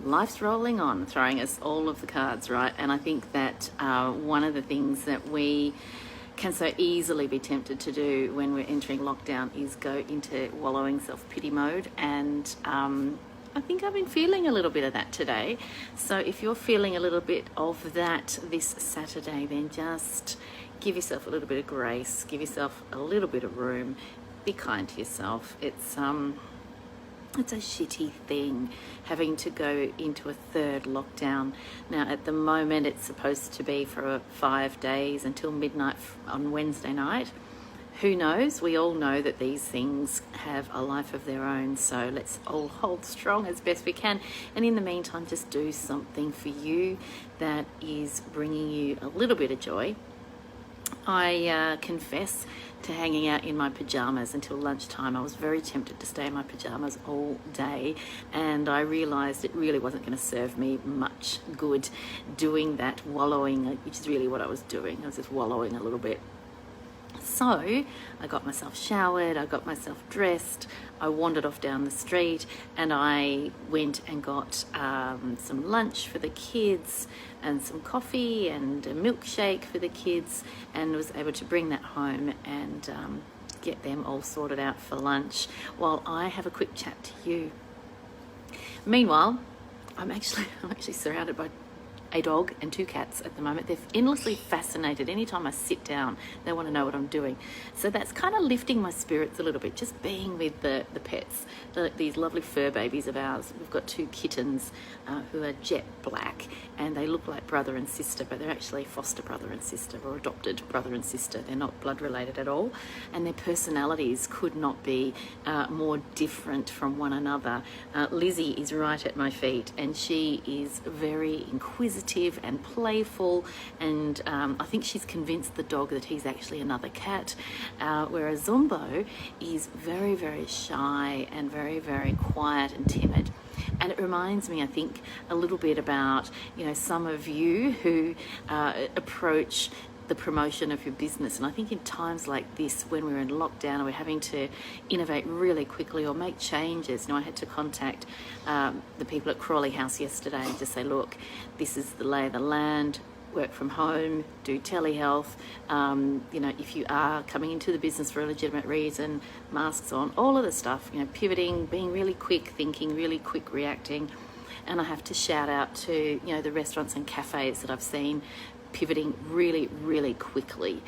life's rolling on, throwing us all of the cards, right? And I think that one of the things that we can so easily be tempted to do when we're entering lockdown is go into wallowing self-pity mode. And I think I've been feeling a little bit of that today. So if you're feeling a little bit of that this Saturday, then just give yourself a little bit of grace, give yourself a little bit of room, be kind to yourself. It's a shitty thing having to go into a third lockdown. Now, at the moment, it's supposed to be for 5 days until midnight on Wednesday night. Who knows? We all know that these things have a life of their own. So let's all hold strong as best we can. And in the meantime, just do something for you that is bringing you a little bit of joy. I confess to hanging out in my pyjamas until lunchtime. I was very tempted to stay in my pyjamas all day, and I realized it really wasn't going to serve me much good doing that wallowing, which is really what I was doing. I was just wallowing a little bit. So I got myself showered, I got myself dressed, I wandered off down the street, and I went and got some lunch for the kids and some coffee and a milkshake for the kids, and was able to bring that home and get them all sorted out for lunch while I have a quick chat to you. Meanwhile, I'm actually surrounded by a dog and 2 cats at the moment. They're endlessly fascinated. Anytime I sit down, they want to know what I'm doing. So that's kind of lifting my spirits a little bit, just being with the pets, these lovely fur babies of ours. We've got 2 kittens who are jet black, and they look like brother and sister, but they're actually foster brother and sister, or adopted brother and sister. They're not blood related at all, and their personalities could not be more different from one another. Lizzie is right at my feet, and she is very inquisitive and playful, and I think she's convinced the dog that he's actually another cat, whereas Zumbo is very, very shy and very, very quiet and timid. And it reminds me, I think, a little bit about, some of you who approach the promotion of your business. And I think in times like this, when we're in lockdown and we're having to innovate really quickly or make changes, I had to contact the people at Crawleyhouse yesterday and just say, look, this is the lay of the land, work from home, do telehealth, if you are coming into the business for a legitimate reason, masks on, all of the stuff, pivoting, being really quick thinking, really quick reacting. And I have to shout out to, the restaurants and cafes that I've seen pivoting really, really quickly.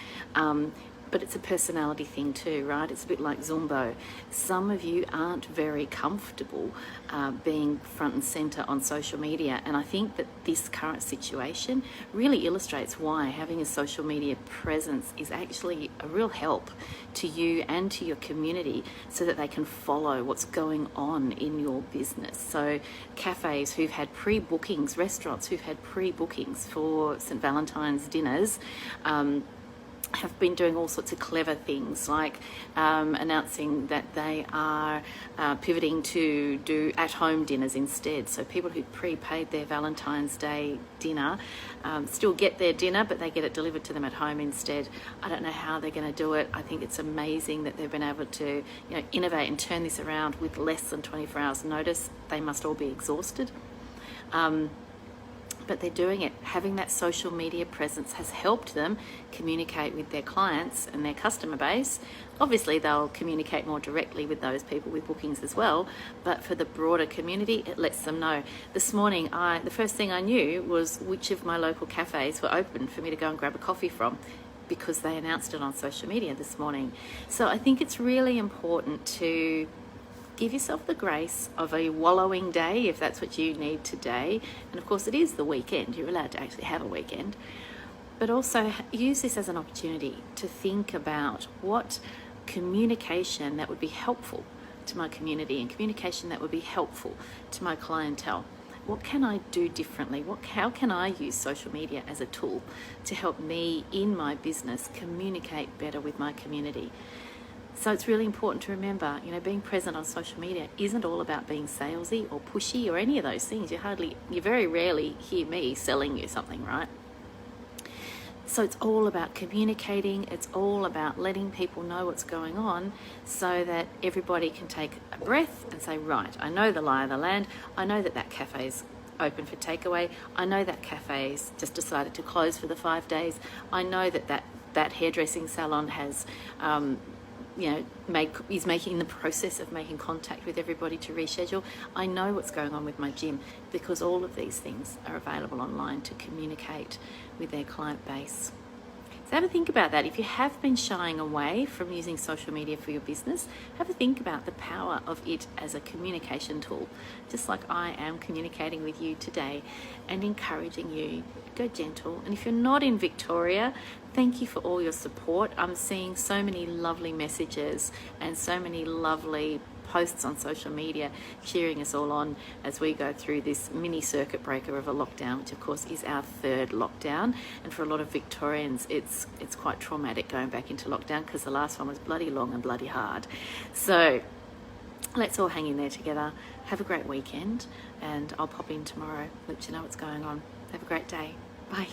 But it's a personality thing too, right? It's a bit like Zumbo. Some of you aren't very comfortable being front and center on social media. And I think that this current situation really illustrates why having a social media presence is actually a real help to you and to your community, so that they can follow what's going on in your business. So cafes who've had pre-bookings, restaurants who've had pre-bookings for St. Valentine's dinners, have been doing all sorts of clever things, like announcing that they are pivoting to do at-home dinners instead. So people who prepaid their Valentine's Day dinner still get their dinner, but they get it delivered to them at home instead. I don't know how they're going to do it. I think it's amazing that they've been able to innovate and turn this around with less than 24 hours notice. They must all be exhausted. But they're doing it. Having that social media presence has helped them communicate with their clients and their customer base. Obviously, they'll communicate more directly with those people with bookings as well, but for the broader community, it lets them know. This morning, the first thing I knew was which of my local cafes were open for me to go and grab a coffee from, because they announced it on social media this morning. So I think it's really important to give yourself the grace of a wallowing day, if that's what you need today. And of course, it is the weekend. You're allowed to actually have a weekend. But also use this as an opportunity to think about what communication that would be helpful to my community and communication that would be helpful to my clientele. What can I do differently? How can I use social media as a tool to help me in my business communicate better with my community? So it's really important to remember, being present on social media isn't all about being salesy or pushy or any of those things. You very rarely hear me selling you something, right? So it's all about communicating. It's all about letting people know what's going on, so that everybody can take a breath and say, right, I know the lie of the land. I know that cafe's open for takeaway. I know that cafe's just decided to close for the 5 days. I know that hairdressing salon has is making the process of making contact with everybody to reschedule. I know what's going on with my gym, because all of these things are available online to communicate with their client base. So have a think about that. If you have been shying away from using social media for your business, have a think about the power of it as a communication tool, just like I am communicating with you today and encouraging you. Go gentle. And if you're not in Victoria, thank you for all your support. I'm seeing so many lovely messages and so many lovely posts on social media cheering us all on as we go through this mini circuit breaker of a lockdown, which of course is our 3rd lockdown. And for a lot of Victorians, it's quite traumatic going back into lockdown, because the last one was bloody long and bloody hard. So let's all hang in there together. Have a great weekend, and I'll pop in tomorrow, let you know what's going on. Have a great day. Bye.